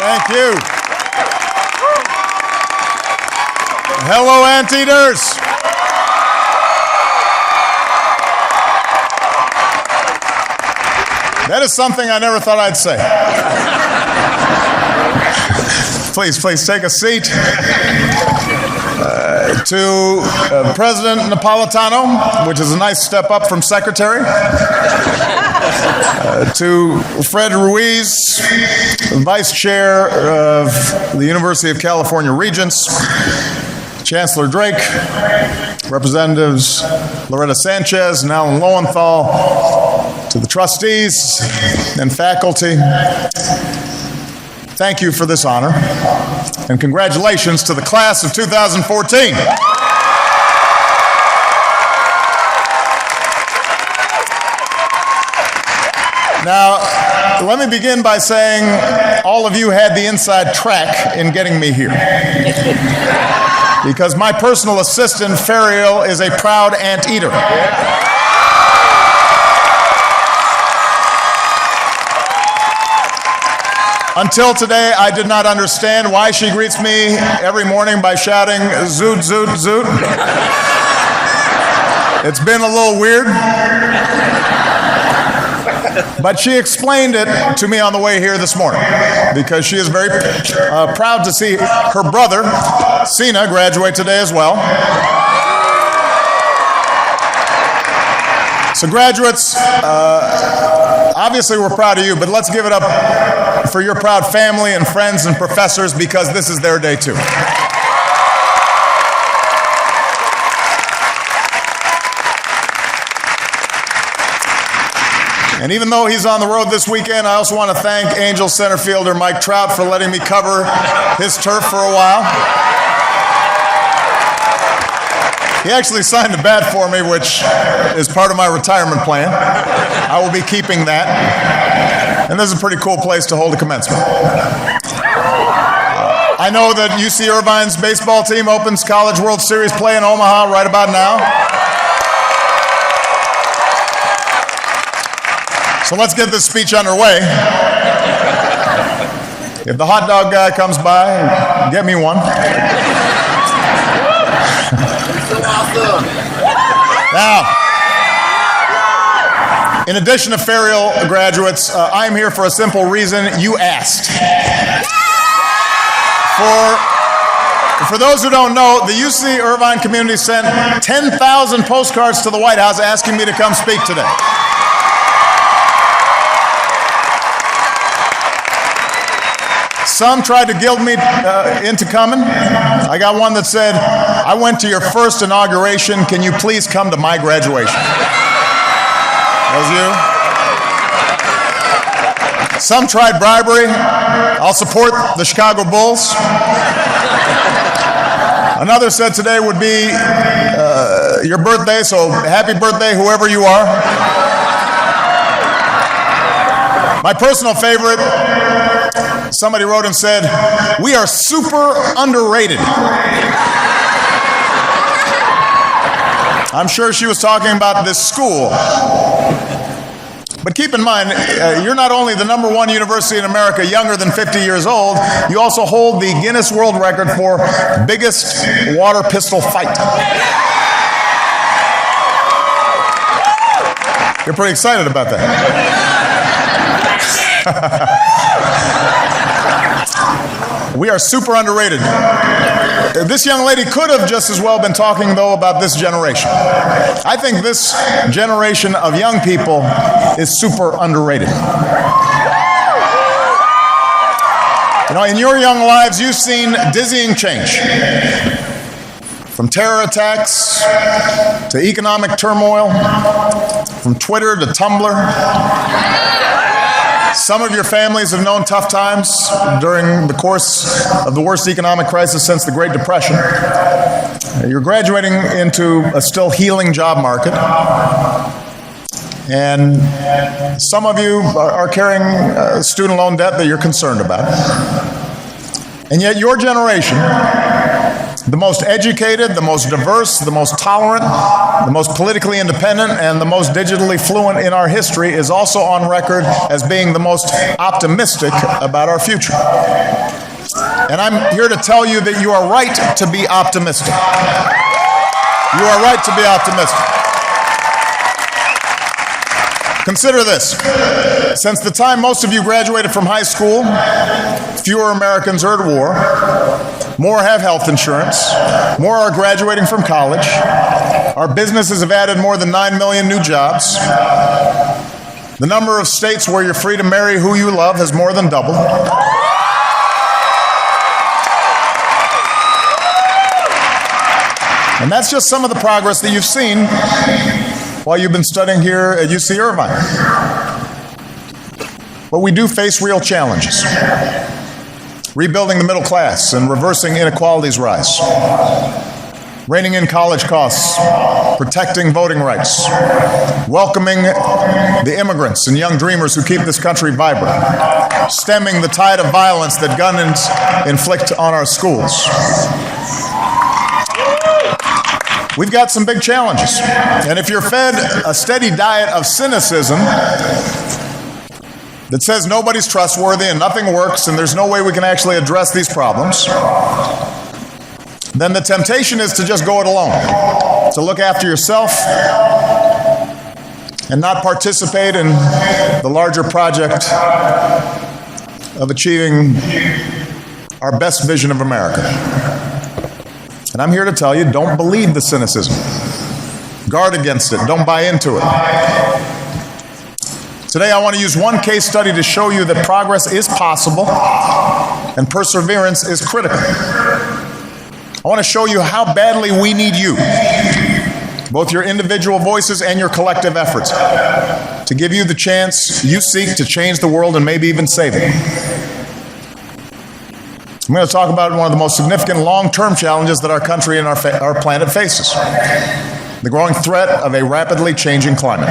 Thank you. Hello, Anteaters. That is something I never thought I'd say. Please take a seat. To President Napolitano, which is a nice step up from Secretary. To Fred Ruiz, Vice Chair of the University of California Regents, Chancellor Drake, Representatives Loretta Sanchez and Alan Lowenthal, to the trustees and faculty, thank you for this honor, and congratulations to the class of 2014. Now, let me begin by saying all of you had the inside track in getting me here. Because my personal assistant, Ferial, is a proud anteater. Until today, I did not understand why she greets me every morning by shouting, "Zoot, zoot, zoot." It's been a little weird. But she explained it to me on the way here this morning because she is very proud to see her brother, Sina, graduate today as well. So graduates, obviously we're proud of you, but let's give it up for your proud family and friends and professors because this is their day too. And even though he's on the road this weekend, I also want to thank Angels center fielder Mike Trout for letting me cover his turf for a while. He actually signed a bat for me, which is part of my retirement plan. I will be keeping that. And this is a pretty cool place to hold a commencement. I know that UC Irvine's baseball team opens College World Series play in Omaha right about now. So let's get this speech underway. If the hot dog guy comes by, get me one. Now, in addition to Ferial graduates, I'm here for a simple reason. You asked. For those who don't know, the UC Irvine community sent 10,000 postcards to the White House asking me to come speak today. Some tried to guilt me into coming. I got one that said, "I went to your first inauguration. Can you please come to my graduation?" That was you. Some tried bribery. I'll support the Chicago Bulls. Another said today would be your birthday, so happy birthday, whoever you are. My personal favorite, somebody wrote and said, "We are super underrated." I'm sure she was talking about this school. But keep in mind, you're not only the #1 university in America younger than 50 years old, you also hold the Guinness World Record for biggest water pistol fight. You're pretty excited about that. We are super underrated. This young lady could have just as well been talking, though, about this generation. I think this generation of young people is super underrated. You know, in your young lives, you've seen dizzying change. From terror attacks to economic turmoil, from Twitter to Tumblr. Some of your families have known tough times during the course of the worst economic crisis since the Great Depression. You're graduating into a still healing job market. And some of you are carrying student loan debt that you're concerned about. And yet your generation The most educated, the most diverse, the most tolerant, the most politically independent, and the most digitally fluent in our history is also on record as being the most optimistic about our future. And I'm here to tell you that you are right to be optimistic. You are right to be optimistic. Consider this. Since the time most of you graduated from high school, fewer Americans are at war, more have health insurance, more are graduating from college, our businesses have added more than 9 million new jobs, the number of states where you're free to marry who you love has more than doubled. And that's just some of the progress that you've seen while you've been studying here at UC Irvine. But we do face real challenges. Rebuilding the middle class and reversing inequalities rise. Reining in college costs, protecting voting rights, welcoming the immigrants and young dreamers who keep this country vibrant, stemming the tide of violence that guns inflict on our schools. We've got some big challenges. And if you're fed a steady diet of cynicism that says nobody's trustworthy and nothing works and there's no way we can actually address these problems, then the temptation is to just go it alone, to look after yourself and not participate in the larger project of achieving our best vision of America. And I'm here to tell you, don't believe the cynicism. Guard against it. Don't buy into it. Today I want to use one case study to show you that progress is possible and perseverance is critical. I want to show you how badly we need you, both your individual voices and your collective efforts, to give you the chance you seek to change the world and maybe even save it. I'm going to talk about one of the most significant long-term challenges that our country and our planet faces: the growing threat of a rapidly changing climate.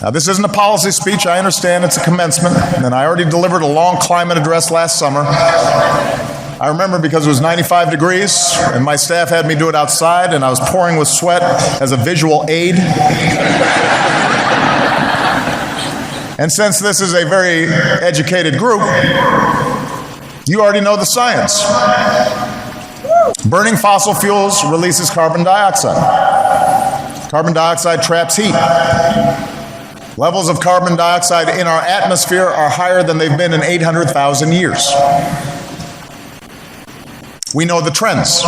Now, this isn't a policy speech. I understand it's a commencement, and I already delivered a long climate address last summer. I remember because it was 95 degrees, and my staff had me do it outside, and I was pouring with sweat as a visual aid. And since this is a very educated group, you already know the science. Burning fossil fuels releases carbon dioxide. Carbon dioxide traps heat. Levels of carbon dioxide in our atmosphere are higher than they've been in 800,000 years. We know the trends.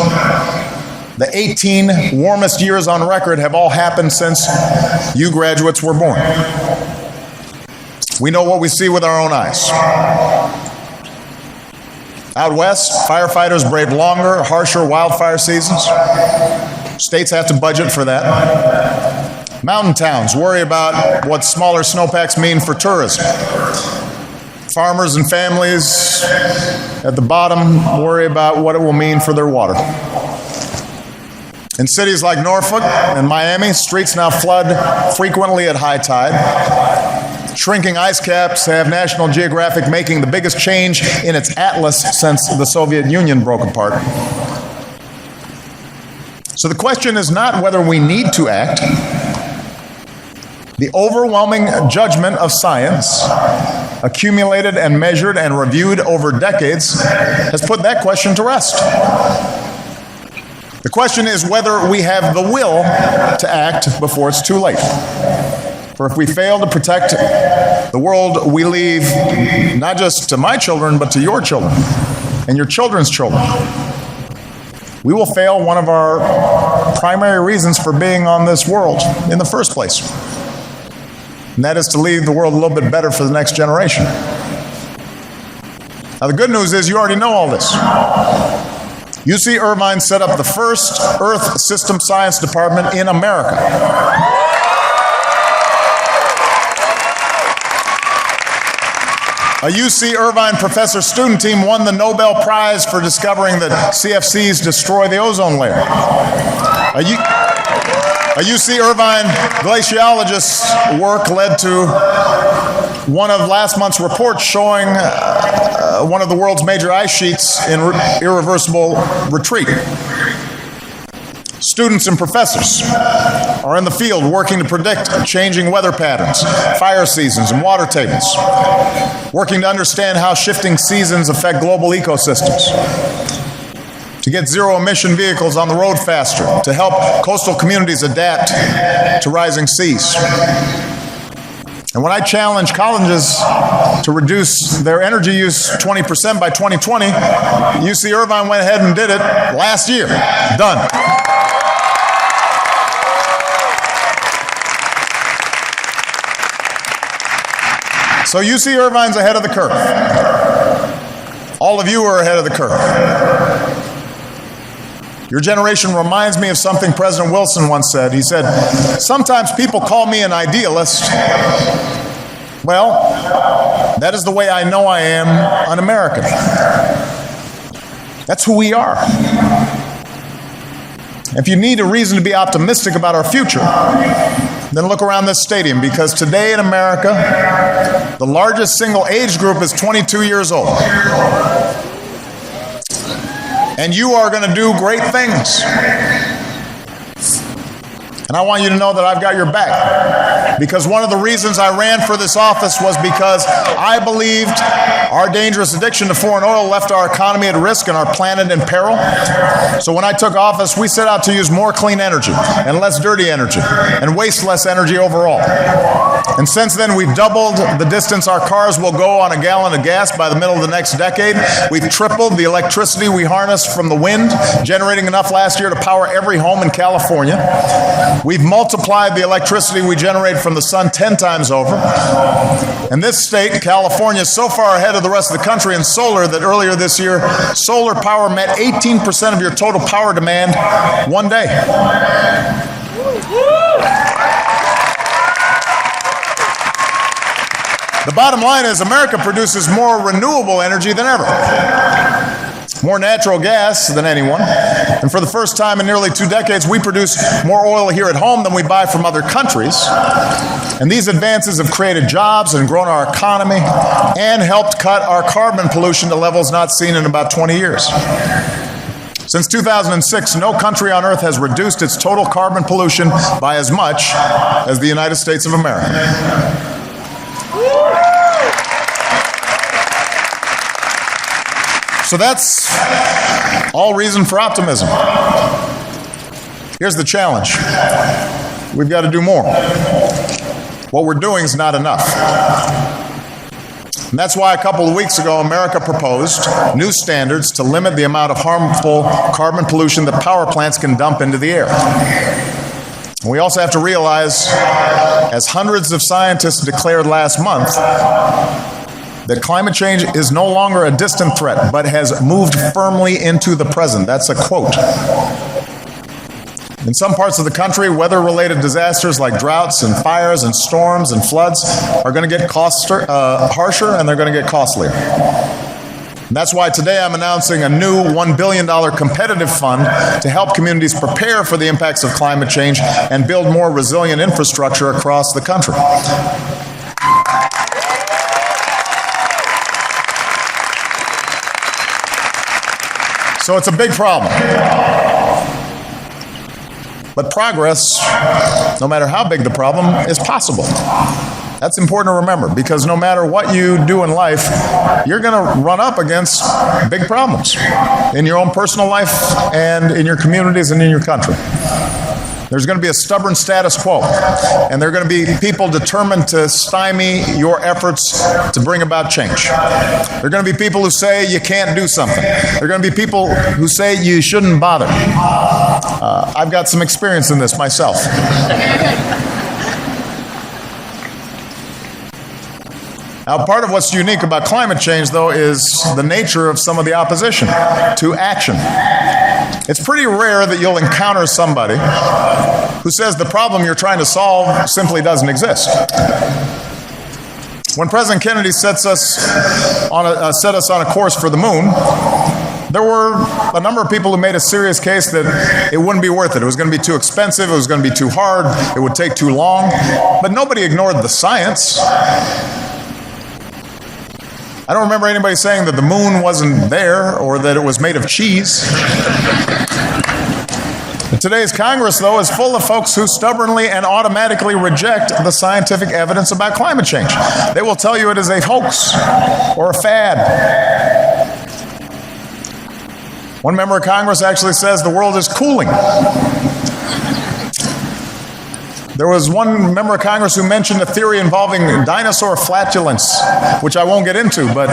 The 18 warmest years on record have all happened since you graduates were born. We know what we see with our own eyes. Out west, firefighters brave longer, harsher wildfire seasons. States have to budget for that. Mountain towns worry about what smaller snowpacks mean for tourism. Farmers and families at the bottom worry about what it will mean for their water. In cities like Norfolk and Miami, streets now flood frequently at high tide. Shrinking ice caps have National Geographic making the biggest change in its atlas since the Soviet Union broke apart. So the question is not whether we need to act. The overwhelming judgment of science, accumulated and measured and reviewed over decades, has put that question to rest. The question is whether we have the will to act before it's too late. For if we fail to protect the world we leave, not just to my children, but to your children and your children's children, we will fail one of our primary reasons for being on this world in the first place. And that is to leave the world a little bit better for the next generation. Now, the good news is you already know all this. UC Irvine set up the first Earth System Science Department in America. A UC Irvine professor student team won the Nobel Prize for discovering that CFCs destroy the ozone layer. A UC Irvine glaciologist's work led to one of last month's reports showing one of the world's major ice sheets in irreversible retreat. Students and professors are in the field working to predict changing weather patterns, fire seasons, and water tables, working to understand how shifting seasons affect global ecosystems, to get zero-emission vehicles on the road faster, to help coastal communities adapt to rising seas. And when I challenged colleges to reduce their energy use 20% by 2020, UC Irvine went ahead and did it last year. Done. So UC Irvine's ahead of the curve. All of you are ahead of the curve. Your generation reminds me of something President Wilson once said. He said, "Sometimes people call me an idealist. Well, that is the way I know I am an American." That's who we are. If you need a reason to be optimistic about our future, then look around this stadium, because today in America, the largest single age group is 22 years old. And you are going to do great things. And I want you to know that I've got your back. Because one of the reasons I ran for this office was because I believed our dangerous addiction to foreign oil left our economy at risk and our planet in peril. So when I took office, we set out to use more clean energy and less dirty energy and waste less energy overall. And since then, we've doubled the distance our cars will go on a gallon of gas by the middle of the next decade. We've tripled the electricity we harness from the wind, generating enough last year to power every home in California. We've multiplied the electricity we generate from the sun 10 times over. And this state, California, is so far ahead of the rest of the country in solar that earlier this year, solar power met 18% of your total power demand one day. The bottom line is America produces more renewable energy than ever. More natural gas than anyone. And for the first time in nearly 2 decades, we produce more oil here at home than we buy from other countries. And these advances have created jobs and grown our economy and helped cut our carbon pollution to levels not seen in about 20 years. Since 2006, no country on earth has reduced its total carbon pollution by as much as the United States of America. So that's all reason for optimism. Here's the challenge. We've got to do more. What we're doing is not enough. And that's why a couple of weeks ago, America proposed new standards to limit the amount of harmful carbon pollution that power plants can dump into the air. And we also have to realize, as hundreds of scientists declared last month, that climate change is no longer a distant threat, but has moved firmly into the present. That's a quote. In some parts of the country, weather-related disasters like droughts and fires and storms and floods are going to get harsher, and they're going to get costlier. And that's why today I'm announcing a new $1 billion competitive fund to help communities prepare for the impacts of climate change and build more resilient infrastructure across the country. So it's a big problem. But progress, no matter how big the problem, is possible. That's important to remember, because no matter what you do in life, you're going to run up against big problems in your own personal life and in your communities and in your country. There's going to be a stubborn status quo, and there are going to be people determined to stymie your efforts to bring about change. There are going to be people who say you can't do something. There are going to be people who say you shouldn't bother. I've got some experience in this myself. Now, part of what's unique about climate change, though, is the nature of some of the opposition to action. It's pretty rare that you'll encounter somebody who says the problem you're trying to solve simply doesn't exist. When President Kennedy set us on a course for the moon, there were a number of people who made a serious case that it wouldn't be worth it. It was going to be too expensive, it was going to be too hard, it would take too long. But nobody ignored the science. I don't remember anybody saying that the moon wasn't there or that it was made of cheese. Today's Congress, though, is full of folks who stubbornly and automatically reject the scientific evidence about climate change. They will tell you it is a hoax or a fad. One member of Congress actually says the world is cooling. There was one member of Congress who mentioned a theory involving dinosaur flatulence, which I won't get into, but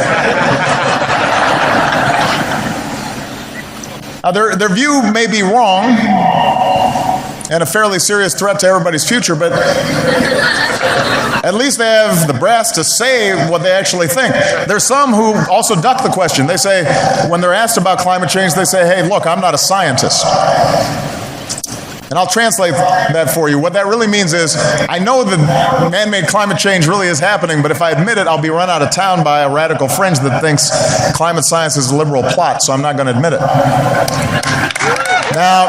their view may be wrong and a fairly serious threat to everybody's future, but at least they have the brass to say what they actually think. There's some who also duck the question. They say, when they're asked about climate change, they say, hey, look, I'm not a scientist. And I'll translate that for you. What that really means is, I know that man-made climate change really is happening, but if I admit it, I'll be run out of town by a radical fringe that thinks climate science is a liberal plot, so I'm not going to admit it. Now,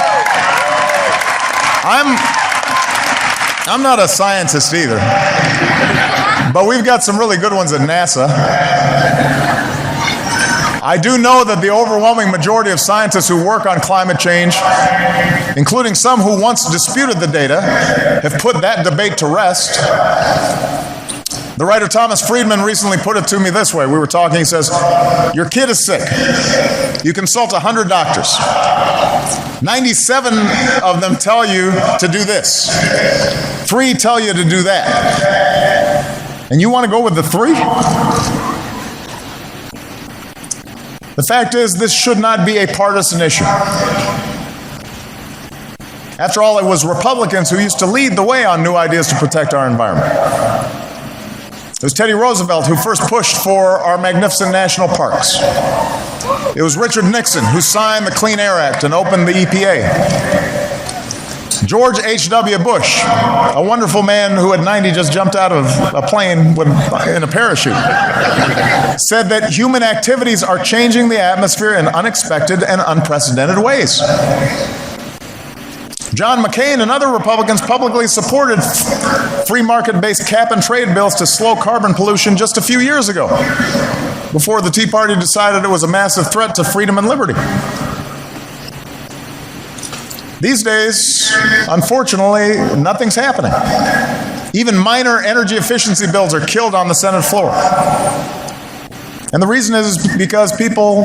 I'm not a scientist either, but we've got some really good ones at NASA. I do know that the overwhelming majority of scientists who work on climate change, including some who once disputed the data, have put that debate to rest. The writer Thomas Friedman recently put it to me this way. We were talking, he says, your kid is sick. You consult 100 doctors. 97 of them tell you to do this. 3 tell you to do that. And you want to go with the 3? The fact is, this should not be a partisan issue. After all, it was Republicans who used to lead the way on new ideas to protect our environment. It was Teddy Roosevelt who first pushed for our magnificent national parks. It was Richard Nixon who signed the Clean Air Act and opened the EPA. George H.W. Bush, a wonderful man who at 90 just jumped out of a plane in a parachute, said that human activities are changing the atmosphere in unexpected and unprecedented ways. John McCain and other Republicans publicly supported free market-based cap-and-trade bills to slow carbon pollution just a few years ago, before the Tea Party decided it was a massive threat to freedom and liberty. These days, unfortunately, nothing's happening. Even minor energy efficiency bills are killed on the Senate floor. And the reason is because people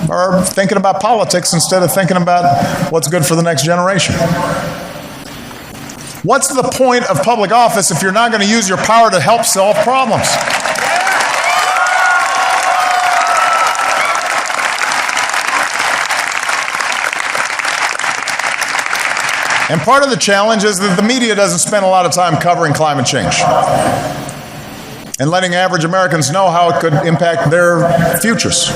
are thinking about politics instead of thinking about what's good for the next generation. What's the point of public office if you're not going to use your power to help solve problems? And part of the challenge is that the media doesn't spend a lot of time covering climate change and letting average Americans know how it could impact their futures.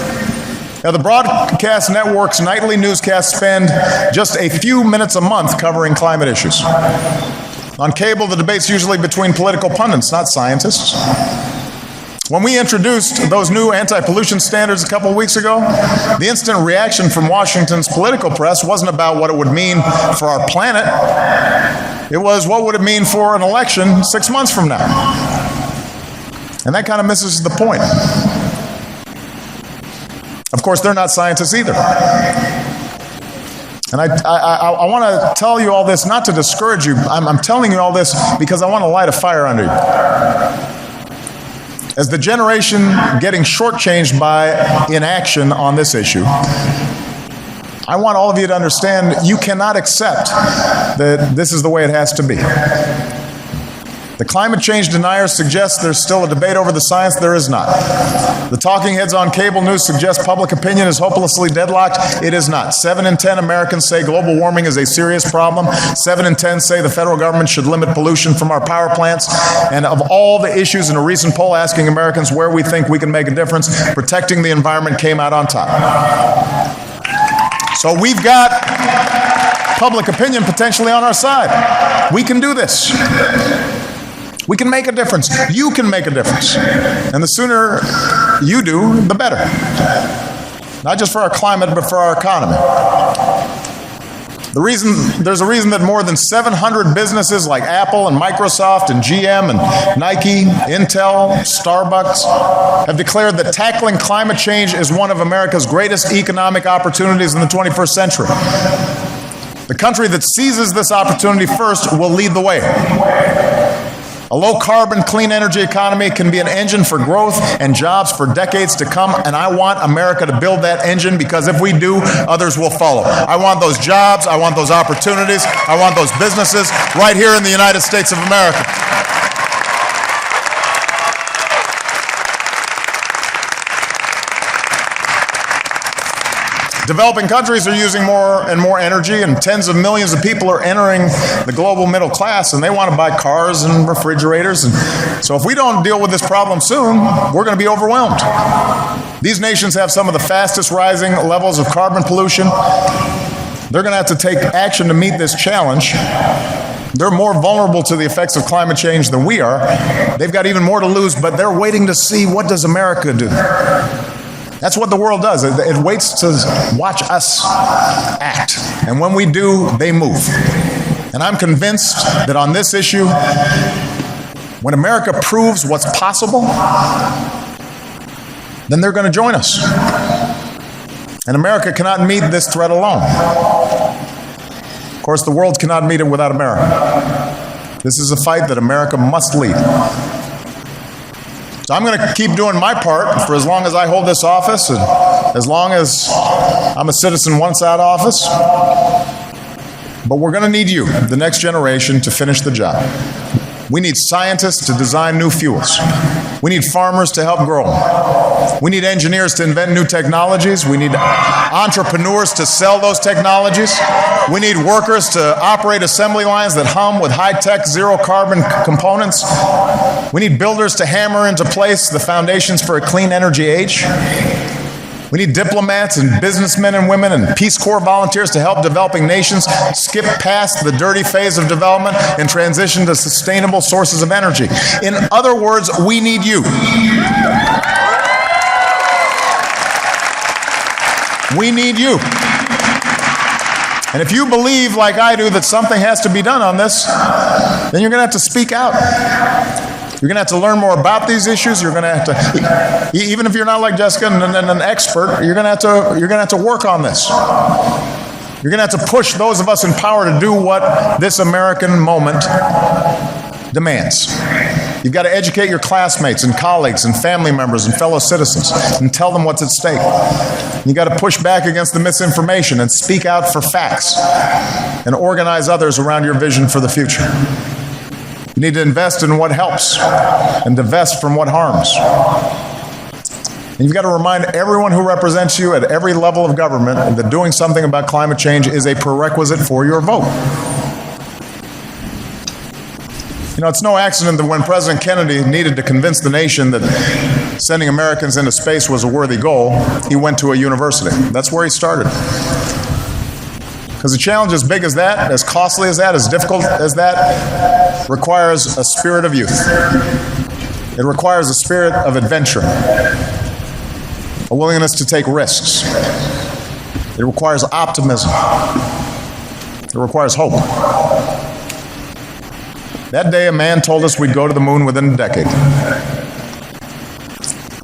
Now, the broadcast network's nightly newscasts spend just a few minutes a month covering climate issues. On cable, the debate's usually between political pundits, not scientists. When we introduced those new anti-pollution standards a couple of weeks ago, the instant reaction from Washington's political press wasn't about what it would mean for our planet. It was, what would it mean for an election 6 months from now? And that kind of misses the point. Of course, they're not scientists either. And I want to tell you all this not to discourage you. I'm telling you all this because I want to light a fire under you. As the generation getting shortchanged by inaction on this issue, I want all of you to understand you cannot accept that this is the way it has to be. The climate change deniers suggest there's still a debate over the science. There is not. The talking heads on cable news suggest public opinion is hopelessly deadlocked. It is not. 7 in 10 Americans say global warming is a serious problem. 7 in 10 say the federal government should limit pollution from our power plants. And of all the issues in a recent poll asking Americans where we think we can make a difference, protecting the environment came out on top. So we've got public opinion potentially on our side. We can do this. We can make a difference. You can make a difference. And the sooner you do, the better. Not just for our climate, but for our economy. There's a reason that more than 700 businesses like Apple and Microsoft and GM and Nike, Intel, Starbucks have declared that tackling climate change is one of America's greatest economic opportunities in the 21st century. The country that seizes this opportunity first will lead the way. A low-carbon, clean energy economy can be an engine for growth and jobs for decades to come, and I want America to build that engine, because if we do, others will follow. I want those jobs, I want those opportunities, I want those businesses right here in the United States of America. Developing countries are using more and more energy, and tens of millions of people are entering the global middle class, and they want to buy cars and refrigerators. And so if we don't deal with this problem soon, we're going to be overwhelmed. These nations have some of the fastest rising levels of carbon pollution. They're going to have to take action to meet this challenge. They're more vulnerable to the effects of climate change than we are. They've got even more to lose, but they're waiting to see, what does America do? That's what the world does. It waits to watch us act. And when we do, they move. And I'm convinced that on this issue, when America proves what's possible, then they're going to join us. And America cannot meet this threat alone. Of course, the world cannot meet it without America. This is a fight that America must lead. So I'm going to keep doing my part for as long as I hold this office, and as long as I'm a citizen once out of office. But we're going to need you, the next generation, to finish the job. We need scientists to design new fuels. We need farmers to help grow them. We need engineers to invent new technologies. We need entrepreneurs to sell those technologies. We need workers to operate assembly lines that hum with high-tech, zero-carbon components. We need builders to hammer into place the foundations for a clean energy age. We need diplomats and businessmen and women and Peace Corps volunteers to help developing nations skip past the dirty phase of development and transition to sustainable sources of energy. In other words, we need you. We need you. And if you believe, like I do, that something has to be done on this, then you're going to have to speak out. You're going to have to learn more about these issues. You're going to have to, even if you're not like Jessica and an expert, you're going to have to work on this. You're going to have to push those of us in power to do what this American moment demands. You've got to educate your classmates and colleagues and family members and fellow citizens and tell them what's at stake. You've got to push back against the misinformation and speak out for facts and organize others around your vision for the future. You need to invest in what helps and divest from what harms. And you've got to remind everyone who represents you at every level of government that doing something about climate change is a prerequisite for your vote. You know, it's no accident that when President Kennedy needed to convince the nation that sending Americans into space was a worthy goal, he went to a university. That's where he started. Because a challenge as big as that, as costly as that, as difficult as that, requires a spirit of youth. It requires a spirit of adventure, a willingness to take risks. It requires optimism. It requires hope. That day, a man told us we'd go to the moon within a decade.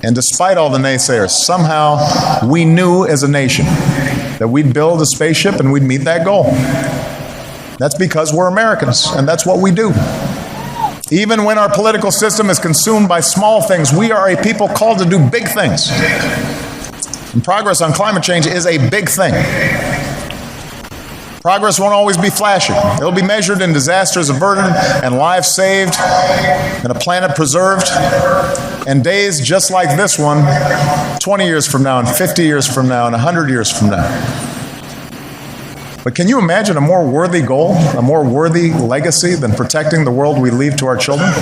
And despite all the naysayers, somehow we knew as a nation that we'd build a spaceship and we'd meet that goal. That's because we're Americans, and that's what we do. Even when our political system is consumed by small things, we are a people called to do big things. And progress on climate change is a big thing. Progress won't always be flashy. It'll be measured in disasters averted and lives saved and a planet preserved and days just like this one 20 years from now and 50 years from now and 100 years from now. But can you imagine a more worthy goal, a more worthy legacy than protecting the world we leave to our children?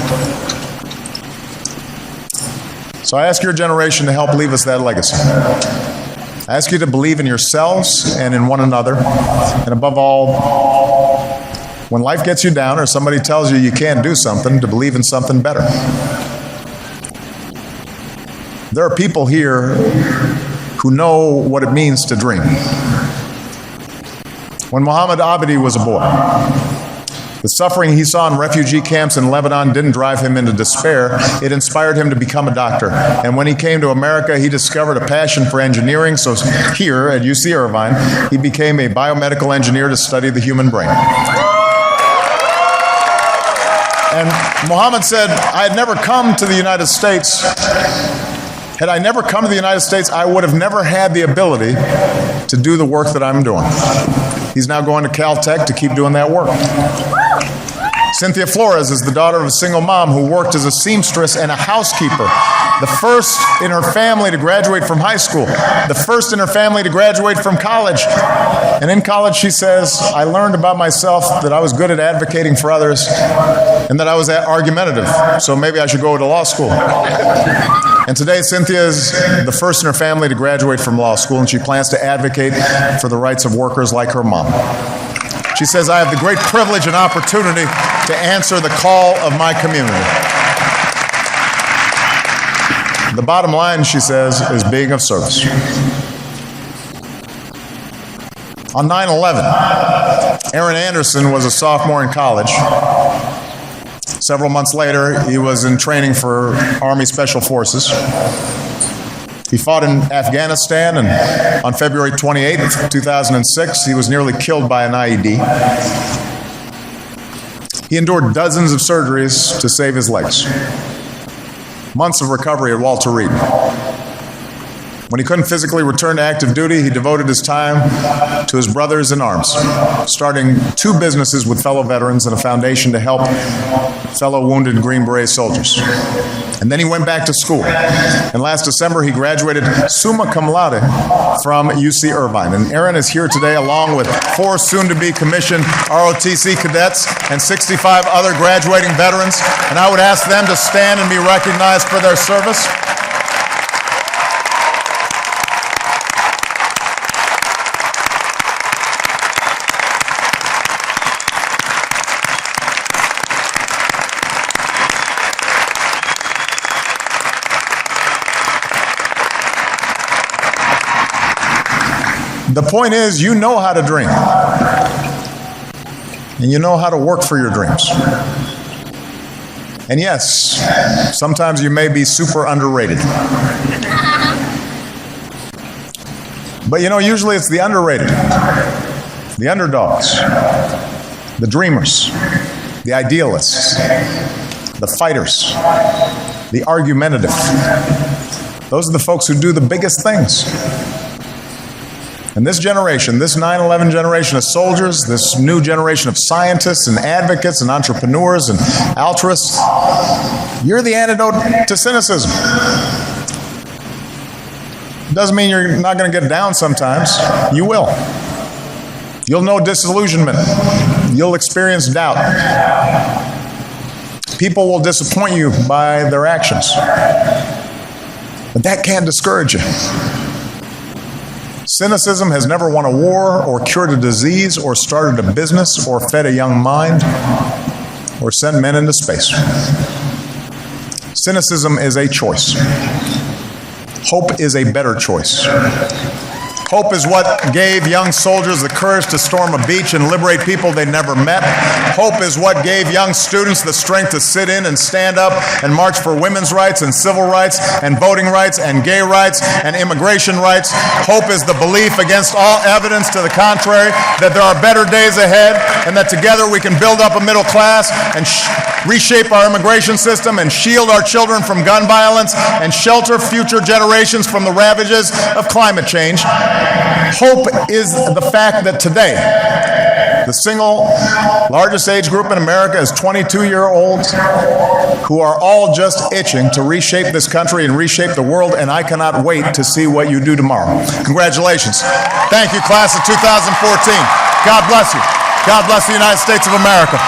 So I ask your generation to help leave us that legacy. I ask you to believe in yourselves and in one another. And above all, when life gets you down or somebody tells you you can't do something, to believe in something better. There are people here who know what it means to dream. when Muhammad Abidi was a boy. The suffering he saw in refugee camps in Lebanon didn't drive him into despair. It inspired him to become a doctor. And when he came to America, he discovered a passion for engineering. So here at UC Irvine, he became a biomedical engineer to study the human brain. And Muhammad said, I had never come to the United States. Had I never come to the United States, I would have never had the ability to do the work that I'm doing. He's now going to Caltech to keep doing that work. Cynthia Flores is the daughter of a single mom who worked as a seamstress and a housekeeper. The first in her family to graduate from high school. The first in her family to graduate from college. And in college, she says, I learned about myself that I was good at advocating for others and that I was argumentative. So maybe I should go to law school. And today, Cynthia is the first in her family to graduate from law school, and she plans to advocate for the rights of workers like her mom. She says, I have the great privilege and opportunity to answer the call of my community. The bottom line, she says, is being of service. On 9/11, Aaron Anderson was a sophomore in college. Several months later, he was in training for Army Special Forces. He fought in Afghanistan, and on February 28th, 2006, he was nearly killed by an IED. He endured dozens of surgeries to save his legs. Months of recovery at Walter Reed. When he couldn't physically return to active duty, he devoted his time to his brothers in arms, starting 2 businesses with fellow veterans and a foundation to help fellow wounded Green Beret soldiers. And then he went back to school. And last December, he graduated summa cum laude from UC Irvine. And Aaron is here today along with 4 soon-to-be commissioned ROTC cadets and 65 other graduating veterans. And I would ask them to stand and be recognized for their service. The point is, you know how to dream. And you know how to work for your dreams. And yes, sometimes you may be super underrated. But you know, usually it's the underrated, the underdogs, the dreamers, the idealists, the fighters, the argumentative. Those are the folks who do the biggest things. And this generation, this 9/11 generation of soldiers, this new generation of scientists and advocates and entrepreneurs and altruists, you're the antidote to cynicism. Doesn't mean you're not going to get down sometimes. You will. You'll know disillusionment. You'll experience doubt. People will disappoint you by their actions. But that can't discourage you. Cynicism has never won a war or cured a disease or started a business or fed a young mind or sent men into space. Cynicism is a choice. Hope is a better choice. Hope is what gave young soldiers the courage to storm a beach and liberate people they never met. Hope is what gave young students the strength to sit in and stand up and march for women's rights and civil rights and voting rights and gay rights and immigration rights. Hope is the belief against all evidence to the contrary that there are better days ahead and that together we can build up a middle class and reshape our immigration system and shield our children from gun violence and shelter future generations from the ravages of climate change. Hope is the fact that today, the single largest age group in America is 22-year-olds who are all just itching to reshape this country and reshape the world, and I cannot wait to see what you do tomorrow. Congratulations. Thank you, class of 2014. God bless you. God bless the United States of America.